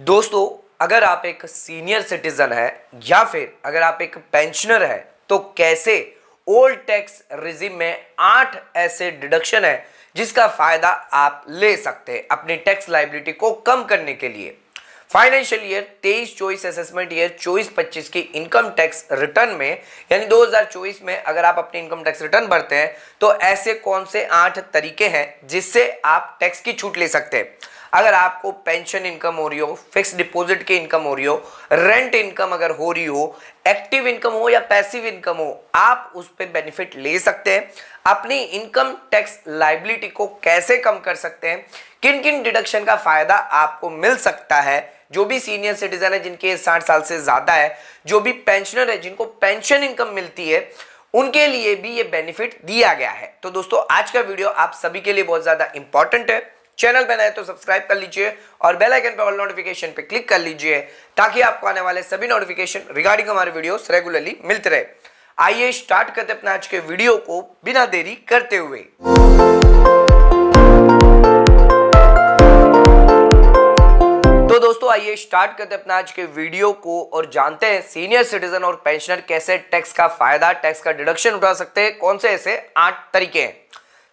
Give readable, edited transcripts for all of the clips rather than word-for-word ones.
दोस्तों, अगर आप एक सीनियर सिटीजन है या फिर अगर आप एक पेंशनर है तो कैसे ओल्ड टैक्स रिजिम में 8 ऐसे डिडक्शन है जिसका फायदा आप ले सकते हैं अपनी टैक्स लायबिलिटी को कम करने के लिए। फाइनेंशियल ईयर 23-24 असेसमेंट ईयर 24-25 की इनकम टैक्स रिटर्न में यानी 2024 में अगर आप अपनी इनकम टैक्स रिटर्न भरते हैं तो ऐसे कौन से 8 तरीके हैं जिससे आप टैक्स की छूट ले सकते हैं। अगर आपको पेंशन इनकम हो रही हो, फिक्स डिपॉजिट की इनकम हो रही हो, रेंट इनकम अगर हो रही हो, एक्टिव इनकम हो या पैसिव इनकम हो, आप उस पर बेनिफिट ले सकते हैं। अपनी इनकम टैक्स लायबिलिटी को कैसे कम कर सकते हैं, किन किन डिडक्शन का फायदा आपको मिल सकता है। जो भी सीनियर सिटीजन है जिनके 60 साल से ज्यादा है, जो भी पेंशनर है जिनको पेंशन इनकम मिलती है, उनके लिए भी ये बेनिफिट दिया गया है। तो दोस्तों, आज का वीडियो आप सभी के लिए बहुत ज्यादा इंपॉर्टेंट है। चैनल पे नए तो सब्सक्राइब कर लीजिए और बेल आइकन पे ऑल नोटिफिकेशन पे क्लिक कर लीजिए ताकि आपको आने वाले सभी नोटिफिकेशन रिगार्डिंग हमारे वीडियोस रेगुलरली मिलते रहे। आइए स्टार्ट करते अपने आज के वीडियो को बिना देरी करते हुए। तो दोस्तों, आइए स्टार्ट करते अपने आज के वीडियो को और जानते हैं सीनियर सिटीजन और पेंशनर कैसे टैक्स का फायदा, टैक्स का डिडक्शन उठा सकते हैं, कौन से ऐसे 8 तरीके हैं।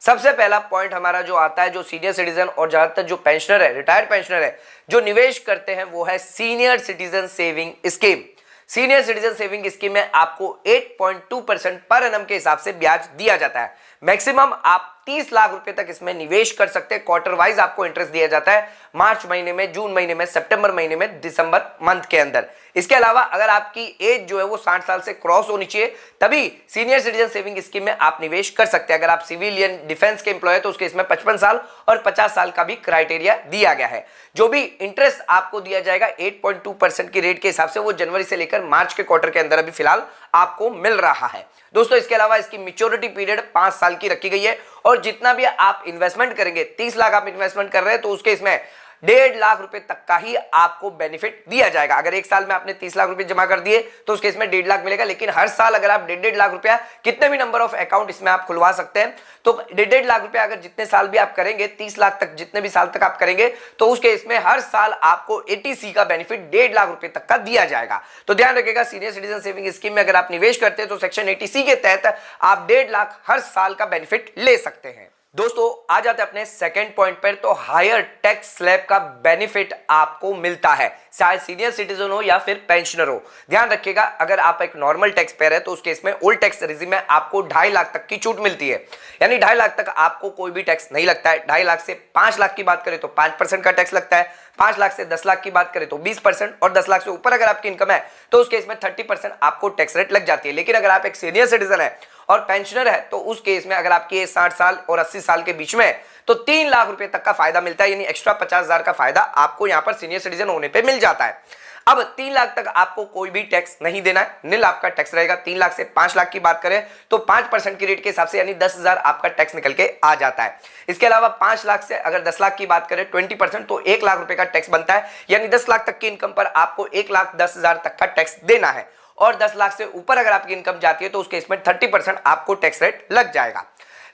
सबसे पहला पॉइंट हमारा जो आता है, जो सीनियर सिटीजन और ज्यादातर जो पेंशनर है, रिटायर्ड पेंशनर है, जो निवेश करते हैं वो है senior citizen saving scheme. Senior citizen saving scheme में आपको 8.2% पर एनम के हिसाब से ब्याज दिया जाता है। मैक्सिमम आप 30 लाख रुपए तक इसमें निवेश कर सकते हैं। क्वार्टर वाइज आपको इंटरेस्ट दिया जाता है, मार्च महीने में, जून महीने में, सितंबर महीने में, दिसंबर मंथ के अंदर। इसके अलावा अगर आपकी एज जो है वो 60 साल से क्रॉस होनी चाहिए, तभी सीनियर सिटीजन सेविंग स्कीम में आप निवेश कर सकते हैं। अगर आप सिविलियन डिफेंस के एम्प्लॉय है तो उसके इसमें 55 साल और 50 साल का भी क्राइटेरिया दिया गया है। जो भी इंटरेस्ट आपको दिया जाएगा 8.2% की रेट के हिसाब से, वो जनवरी से लेकर मार्च के क्वार्टर के अंदर अभी फिलहाल आपको मिल रहा है। दोस्तों, इसके अलावा इसकी मैच्योरिटी पीरियड 5 साल की रखी गई है और जितना भी आप इन्वेस्टमेंट करेंगे, 30 लाख आप इन्वेस्टमेंट कर रहे हैं तो उसके इसमें 1.5 लाख रुपए तक का ही आपको बेनिफिट दिया जाएगा। अगर एक साल में आपने 30 लाख रुपए जमा कर दिए तो उसके इसमें 1.5 लाख मिलेगा, लेकिन हर साल अगर आप 1.5 लाख रुपया, कितने भी नंबर ऑफ अकाउंट इसमें आप खुलवा सकते हैं, तो 1.5 लाख रुपया अगर जितने साल भी आप करेंगे, 30 लाख तक जितने भी साल तक आप करेंगे, तो उसके इसमें हर साल आपको एटीसी का बेनिफिट 1.5 लाख रुपए तक का दिया जाएगा। तो ध्यान रखिएगा, सीनियर सिटीजन सेविंग स्कीम में अगर आप निवेश करते हैं तो सेक्शन 80C के तहत आप 1.5 लाख हर साल का बेनिफिट ले सकते हैं। दोस्तों, आ जाते हैं अपने सेकंड पॉइंट पर। तो हायर टैक्स स्लैब का बेनिफिट आपको मिलता है, चाहे सीनियर सिटीजन हो या फिर पेंशनर हो। ध्यान रखिएगा, अगर आप एक नॉर्मल टैक्स पेयर है तो उसके इसमें ओल्ड टैक्स रिजिम में आपको 2.5 लाख तक की छूट मिलती है, यानी 2.5 लाख तक आपको कोई भी टैक्स नहीं लगता है। 2.5 लाख से 5 लाख की बात करें तो 5% का टैक्स लगता है, 5 लाख से 10 लाख की बात करें तो 20%, और 10 लाख से ऊपर अगर आपकी इनकम है तो उस केस में 30% आपको टैक्स रेट लग जाती है। लेकिन अगर आप एक सीनियर सिटीजन है और पेंशनर है तो उस केस में अगर आपकी 60 साल और 80 साल के बीच में है तो 3 लाख रुपए तक का फायदा मिलता है, यानी एक्स्ट्रा 50,000 का फायदा आपको यहां पर सीनियर सिटीजन होने पे मिल जाता है। अब 3 लाख तक आपको कोई भी टैक्स नहीं देना है, निल आपका टैक्स रहेगा। 3 लाख से 5 लाख की बात करें तो 5% की रेट के हिसाब से यानी 10,000 आपका टैक्स निकल के आ जाता है। इसके अलावा 5 लाख से अगर 10 लाख की बात करें 20% तो 1 लाख रुपए का टैक्स बनता है, यानी 10 लाख तक की इनकम पर आपको 1,10,000 तक का टैक्स देना है। और 10 लाख से ऊपर अगर आपकी इनकम जाती है तो उसके इसमें 30% आपको टैक्स रेट लग जाएगा।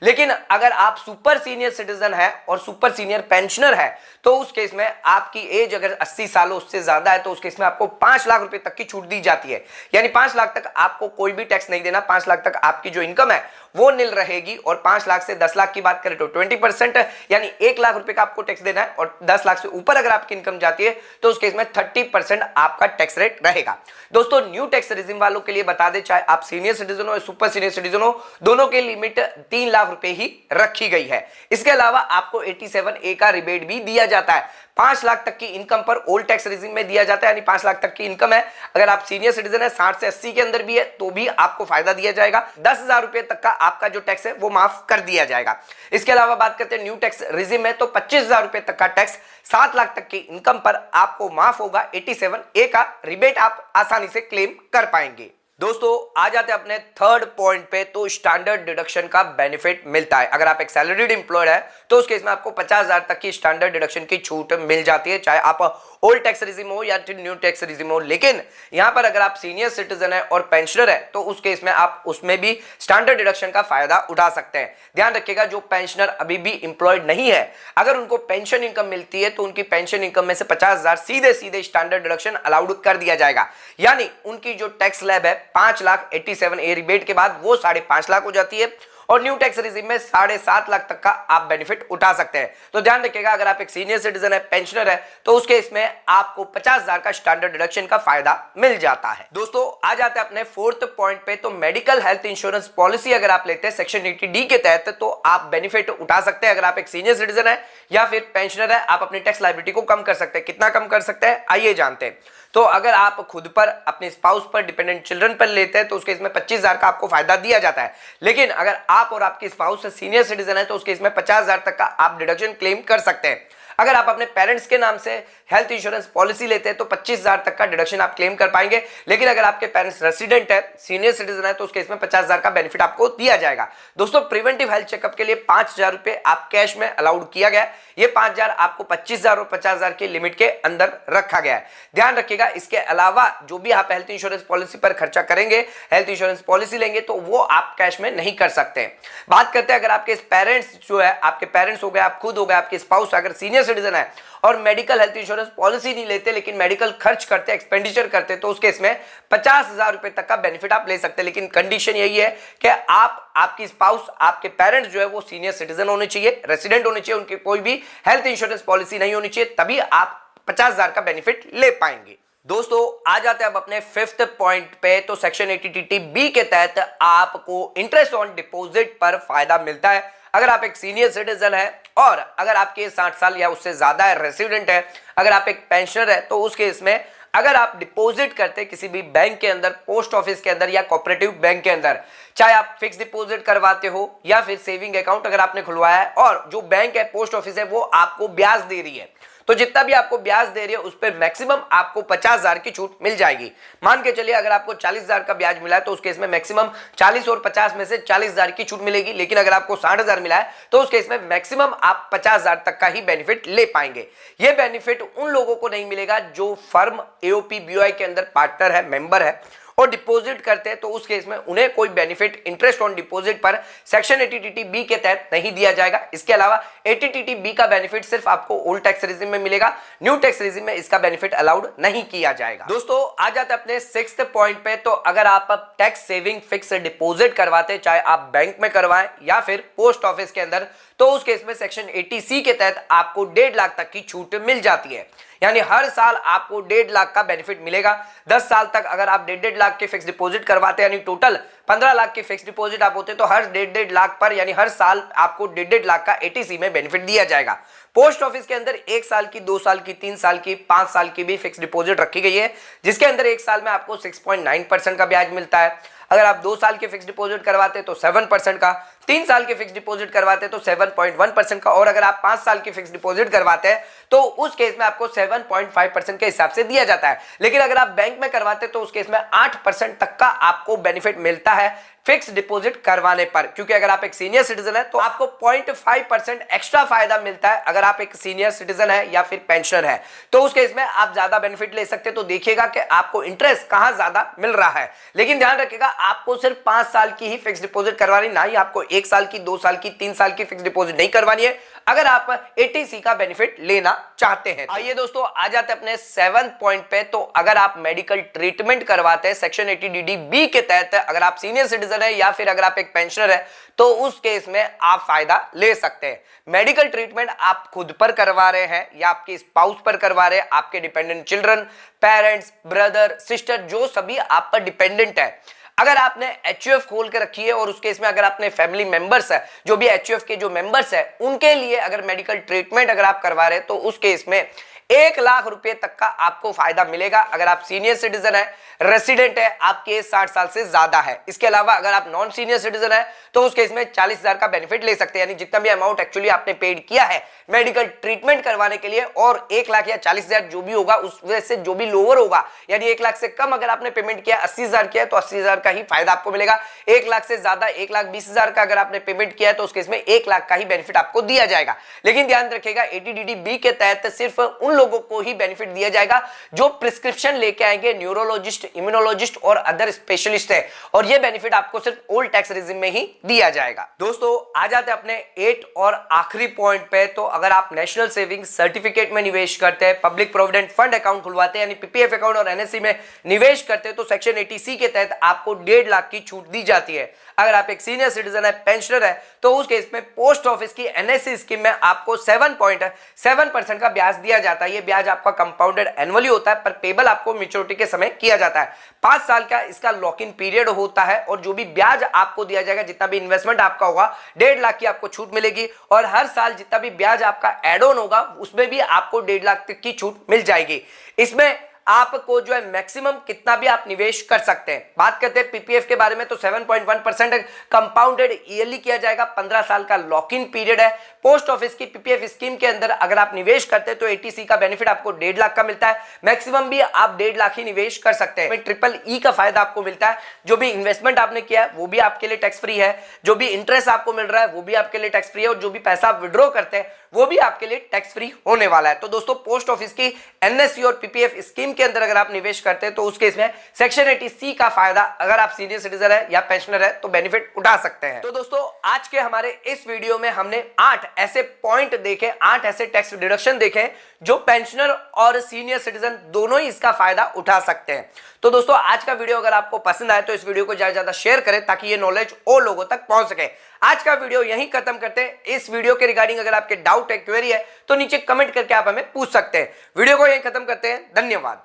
लेकिन अगर आप सुपर सीनियर सिटीजन है और सुपर सीनियर पेंशनर है तो उस केस में आपकी एज अगर 80 साल उससे ज्यादा है तो उस केस में आपको 5 लाख रुपए तक की छूट दी जाती है, यानी 5 लाख तक आपको कोई भी टैक्स नहीं देना। 5 लाख तक आपकी जो इनकम है वो निल रहेगी, और 5 लाख से 10 लाख की बात करें तो 20%, यानी 1 लाख रुपए का आपको टैक्स देना है। और 10 लाख से ऊपर अगर आपकी इनकम जाती है तो उस केस में 30% आपका टैक्स रेट रहेगा। दोस्तों, न्यू टैक्स रिजिम वालों के लिए बता दें, चाहे आप सीनियर सिटीजन हो या सुपर सीनियर सिटीजन हो, दोनों के लिमिट 3 लाख रुपए ही रखी गई है। इसके अलावा आपको 87A का रिबेट भी दिया जाता है। 5 लाख तक की इनकम पर ओल्ड टैक्स रिजिम में दिया जाता है, यानी 5 लाख तक की इनकम है, अगर आप सीनियर सिटीजन है 60 से 80 के अंदर भी है तो भी आपको फायदा दिया जाएगा। 10,000 रुपए तक का आपका जो टैक्स है वो माफ कर दिया जाएगा। इसके अलावा बात करते हैं न्यू टैक्स रिजिम में, तो 25,000 रुपए तक का टैक्स 7 लाख तक की इनकम पर आपको माफ होगा। 87A का रिबेट आप आसानी से क्लेम कर पाएंगे। दोस्तों, आ जाते हैं अपने थर्ड पॉइंट पे। तो स्टैंडर्ड डिडक्शन का बेनिफिट मिलता है। अगर आप एक सैलरीड एम्प्लॉयड है तो उस केस में आपको 50,000 तक की स्टैंडर्ड डिडक्शन की छूट मिल जाती है, चाहे आप ओल्ड टैक्स रिजिम हो या फिर न्यू टैक्स रिजिम हो। लेकिन यहां पर अगर आप सीनियर सिटीजन है और पेंशनर है तो उस केस में आप उसमें भी स्टैंडर्ड डिडक्शन का फायदा उठा सकते हैं। ध्यान रखिएगा, जो पेंशनर अभी भी एम्प्लॉयड नहीं है, अगर उनको पेंशन इनकम मिलती है तो उनकी पेंशन इनकम में से 50,000 सीधे सीधे स्टैंडर्ड डिडक्शन अलाउड कर दिया जाएगा। यानी उनकी जो टैक्स स्लैब है 5,87,000 रिबेट के बाद वो 5.5 लाख हो जाती है और न्यू टैक्स रिजिम में 7.5 लाख तक का आप बेनिफिट उठा सकते हैं। तो ध्यान रखिएगा, अगर आप एक सीनियर सिटीजन है, पेंशनर है, तो उस केस में आपको 50,000 का स्टैंडर्ड डिडक्शन का फायदा मिल जाता है। दोस्तों आ जाते हैं अपने फोर्थ पॉइंट पे। तो मेडिकल हेल्थ इंश्योरेंस पॉलिसी अगर आप लेते हैं सेक्शन 80D के तहत तो आप बेनिफिट उठा सकते हैं। अगर आप एक सीनियर सिटीजन है या फिर पेंशनर है, आप अपनी टैक्स लायबिलिटी को कम कर सकते हैं। कितना कम कर सकते हैं आइए जानते हैं। तो अगर आप खुद पर, अपने स्पाउस पर, डिपेंडेंट चिल्ड्रन पर लेते हैं तो उसके इसमें 25,000 का आपको फायदा दिया जाता है। लेकिन अगर आप और आपकी स्पाउस सीनियर सिटीजन है तो उसके इसमें 50,000 तक का आप डिडक्शन क्लेम कर सकते हैं। अगर आप अपने पेरेंट्स के नाम से हेल्थ इंश्योरेंस पॉलिसी लेते हैं तो 25,000 तक का डिडक्शन आप क्लेम कर पाएंगे। लेकिन अगर आपके पेरेंट्स रेसिडेंट है, सीनियर सिटीजन है, तो उसके इसमें 50,000 का बेनिफिट आपको दिया जाएगा। दोस्तों प्रिवेंटिव हेल्थ चेकअप के लिए 5,000 रुपए आप कैश में अलाउड किया गया। ये 5,000 आपको 25,000 और 50,000 की लिमिट के अंदर रखा गया है। ध्यान रखिएगा, इसके अलावा जो भी आप हेल्थ इंश्योरेंस पॉलिसी पर खर्चा करेंगे, हेल्थ इंश्योरेंस पॉलिसी लेंगे, तो वो आप कैश में नहीं कर सकते। बात करते हैं अगर आपके पेरेंट्स जो है, आपके पेरेंट्स हो गए, आप खुद हो गए, आपके स्पाउस अगर सीनियर सिटीजन है और मेडिकल हेल्थ इंश्योरेंस पॉलिसी नहीं लेते लेकिन मेडिकल खर्च करते, एक्सपेंडिचर करते, तो उसके इसमें 50,000 रुपए तक का बेनिफिट आप ले सकते हैं। लेकिन कंडीशन यही है कि आपकी स्पाउस, आपके पेरेंट्स जो है वो सीनियर सिटीजन होने चाहिए, रेसिडेंट होने चाहिए, उनकी कोई भी हेल्थ इंश्योरेंस पॉलिसी नहीं होनी चाहिए, तभी आप 50,000 का बेनिफिट ले पाएंगे। दोस्तों आ जाते हैं अब अपने फिफ्थ पॉइंट पे। तो सेक्शन 80TB के तहत आपको इंटरेस्ट ऑन डिपॉजिट पर फायदा मिलता है। अगर आप एक सीनियर सिटीजन है और अगर आपके 60 साल या उससे ज्यादा है, रेसिडेंट है, अगर आप एक पेंशनर है, तो उस केस में अगर आप डिपॉजिट करते हैं किसी भी बैंक के अंदर, पोस्ट ऑफिस के अंदर या कोऑपरेटिव बैंक के अंदर, चाहे आप फिक्स डिपॉजिट करवाते हो या फिर सेविंग अकाउंट अगर आपने खुलवाया है और जो बैंक है, पोस्ट ऑफिस है, वो आपको ब्याज दे रही है, तो जितना भी आपको ब्याज दे रही है उस पर मैक्सिमम आपको 50,000 की छूट मिल जाएगी। मान के चलिए अगर आपको 40,000 का ब्याज मिला है तो उस केस में मैक्सिमम 40 और 50 में से 40,000 की छूट मिलेगी। लेकिन अगर आपको 60,000 मिला है तो उस केस में मैक्सिमम आप 50,000 तक का ही बेनिफिट ले पाएंगे। यह बेनिफिट उन लोगों को नहीं मिलेगा जो फर्म AOP BOI के अंदर पार्टनर है, मेंबर है और डिपॉजिट करते हैं, तो उस केस में उन्हें कोई बेनिफिट इंटरेस्ट ऑन डिपॉजिट पर सेक्शन 80TB के तहत नहीं दिया जाएगा। इसके अलावा 80TB का बेनिफिट सिर्फ आपको ओल्ड टैक्स रिजिम में मिलेगा, न्यू टैक्स रिजिम में इसका बेनिफिट अलाउड नहीं किया जाएगा। दोस्तों आ जाते अपने सिक्स्थ पॉइंट पे। तो अगर आप टैक्स सेविंग फिक्स डिपॉजिट करवाते, चाहे आप बैंक में करवाएं या फिर पोस्ट ऑफिस के अंदर, तो उस केस में सेक्शन 80C के तहत आपको 1.5 लाख तक की छूट मिल जाती है। यानी हर साल आपको 1.5 लाख का बेनिफिट मिलेगा। 10 साल तक अगर आप 1.5 लाख के फिक्स डिपॉजिट करवाते हैं, यानी टोटल 15 लाख के फिक्स डिपॉजिट आप होते तो हर 1.5 लाख पर यानी हर साल आपको 1.5 लाख का 80C में बेनिफिट दिया जाएगा। पोस्ट ऑफिस के अंदर 1 साल की, 2 साल की, 3 साल की, 5 साल की भी फिक्स डिपॉजिट रखी गई है, जिसके अंदर 1 साल में आपको 6.9% का ब्याज मिलता है। अगर आप 2 साल के फिक्स डिपॉजिट करवाते तो 7% का, 3 साल के फिक्स डिपॉजिट करवाते तो 7.1% का, और अगर आप 5 साल के फिक्स डिपॉजिट करवाते हैं तो उस केस में आपको 7.5% के हिसाब से दिया जाता है। लेकिन अगर आप बैंक में करवाते तो उस केस में 8% तक का आपको बेनिफिट मिलता है फिक्स डिपॉजिट करवाने पर, क्योंकि अगर आप एक सीनियर सिटीजन है तो आपको 0.5% एक्स्ट्रा फायदा मिलता है। अगर आप एक सीनियर सिटीजन है या फिर पेंशनर है तो उस केस में आप ज्यादा बेनिफिट ले सकते हैं। तो देखिएगा कि आपको इंटरेस्ट कहां ज्यादा मिल रहा है। लेकिन ध्यान रखिएगा, आपको सिर्फ 5 साल की ही फिक्स डिपॉजिट करवानी, ना ही आपको 1 साल की, 2 साल की, 3 साल की फिक्स डिपॉजिट नहीं करवानी है अगर आप 80C का बेनिफिट लेना चाहते हैं। आइए दोस्तों आ जाते हैं अपने 7th पॉइंट पे। तो अगर आप मेडिकल ट्रीटमेंट करवाते हैं सेक्शन 80DB के तहत, अगर आप सीनियर सिटीजन है या फिर अगर आप एक पेंशनर है, तो उस केस में आप फायदा ले सकते हैं। मेडिकल ट्रीटमेंट आप खुद पर करवा रहे हैं या आपके स्पाउस पर करवा रहे हैं, आपके dependent children, parents, brother, sister, जो सभी आप पर डिपेंडेंट है, अगर आपने HUF खोल के रखी है और उस केस में अगर आपने फैमिली मेंबर्स है, जो भी HUF के जो मेंबर्स है, उनके लिए अगर मेडिकल ट्रीटमेंट अगर आप करवा रहे हैं तो उस केस में 1 लाख रुपए तक का आपको फायदा मिलेगा। अगर आप सीनियर सिटीजन है, रेसिडेंट है, आपकी एज 60 साल से ज्यादा है। इसके अलावा अगर आप नॉन सीनियर सिटीजन है तो उस केस में 40,000 का बेनिफिट ले सकते हैं, यानी जितना भी अमाउंट एक्चुअली आपने पेड किया है मेडिकल ट्रीटमेंट करवाने के लिए, और 1 लाख या 40,000 जो भी होगा उस वजह से जो भी लोअर होगा, यानी 1 लाख से कम अगर आपने पेमेंट किया, 80,000 किया है तो 80,000 का ही फायदा आपको मिलेगा। 1 लाख से ज्यादा 1,20,000 का अगर आपने पेमेंट किया है तो उस केस में 1 लाख का ही बेनिफिट आपको दिया जाएगा। लेकिन ध्यान रखिएगा 80DB के तहत सिर्फ उन लोगों को ही बेनिफिट दिया जाएगा जो प्रिस्क्रिप्शन लेके आएंगे न्यूरोलॉजिस्ट, इम्यूनोलॉजिस्ट और अदर स्पेशलिस्ट है, और ये बेनिफिट आपको सिर्फ ओल्ड टैक्स रिजिम में ही दिया जाएगा। दोस्तों आ जाते हैं अपने 8 और आखिरी पॉइंट पे। तो अगर आप नेशनल सेविंग सर्टिफिकेट में निवेश करते हैं, पब्लिक प्रोविडेंट फंड अकाउंट खुलवाते हैं यानी पीपीएफ अकाउंट और एनएससी में निवेश करते हैं, तो सेक्शन 80C के तहत आपको 1.5 लाख की छूट दी जाती है। अगर आप एक सीनियर सिटीजन है, पेंशनर है, तो उस केस में पोस्ट ऑफिस की एनएससी स्कीम में आपको 7.7% का ब्याज दिया जाता है। ये ब्याज आपका कंपाउंडेड एनुअली होता है, पर पेबल आपको मैच्योरिटी के समय किया जाता है। 5 साल का इसका लॉक इन पीरियड होता है, और जो भी ब्याज आपको दिया जाएगा, जितना भी इन्वेस्टमेंट आपका होगा, 1.5 लाख की आपको छूट मिलेगी, और हर साल जितना भी ब्याज आपका एड ऑन होगा उसमें भी आपको 1.5 लाख तक की छूट मिल जाएगी। इसमें आपको जो है मैक्सिमम कितना भी आप निवेश कर सकते हैं। बात करते हैं पीपीएफ के बारे में, तो 7.1% कंपाउंडेड ईयरली किया जाएगा। 15 साल का लॉक इन पीरियड है। पोस्ट ऑफिस की पीपीएफ स्कीम के अंदर अगर आप निवेश करते हैं तो 80C का बेनिफिट आपको 1.5 लाख का मिलता है। मैक्सिमम भी आप 1.5 लाख ही निवेश कर सकते हैं। ट्रिपल ई का फायदा आपको मिलता है। जो भी इन्वेस्टमेंट आपने किया है वो भी आपके लिए टैक्स फ्री है, जो भी इंटरेस्ट आपको मिल रहा है वो भी आपके लिए टैक्स फ्री है, और जो भी पैसा आप विड्रॉ करते हैं वो भी आपके लिए टैक्स फ्री होने वाला है। तो दोस्तों पोस्ट ऑफिस की एनएससी और पीपीएफ स्कीम के अंदर अगर आप निवेश करते हैं तो उस केस में सेक्शन 80C का फायदा अगर आप सीनियर सिटीजन है या पेंशनर है तो बेनिफिट उठा सकते हैं। तो दोस्तों आज के हमारे इस वीडियो में हमने 8 ऐसे पॉइंट देखे, 8 ऐसे टैक्स डिडक्शन देखे जो पेंशनर और सीनियर सिटीजन दोनों ही इसका फायदा उठा सकते हैं। तो दोस्तों आज का वीडियो अगर आपको पसंद आए तो इस वीडियो को ज्यादा से ज्यादा शेयर करें ताकि ये नॉलेज और लोगों तक पहुंच सके। आज का वीडियो यहीं खत्म करते हैं। इस वीडियो के रिगार्डिंग अगर आपके डाउट है, क्वेरी है, तो नीचे कमेंट करके आप हमें पूछ सकते हैं। वीडियो को यहीं खत्म करते हैं। धन्यवाद।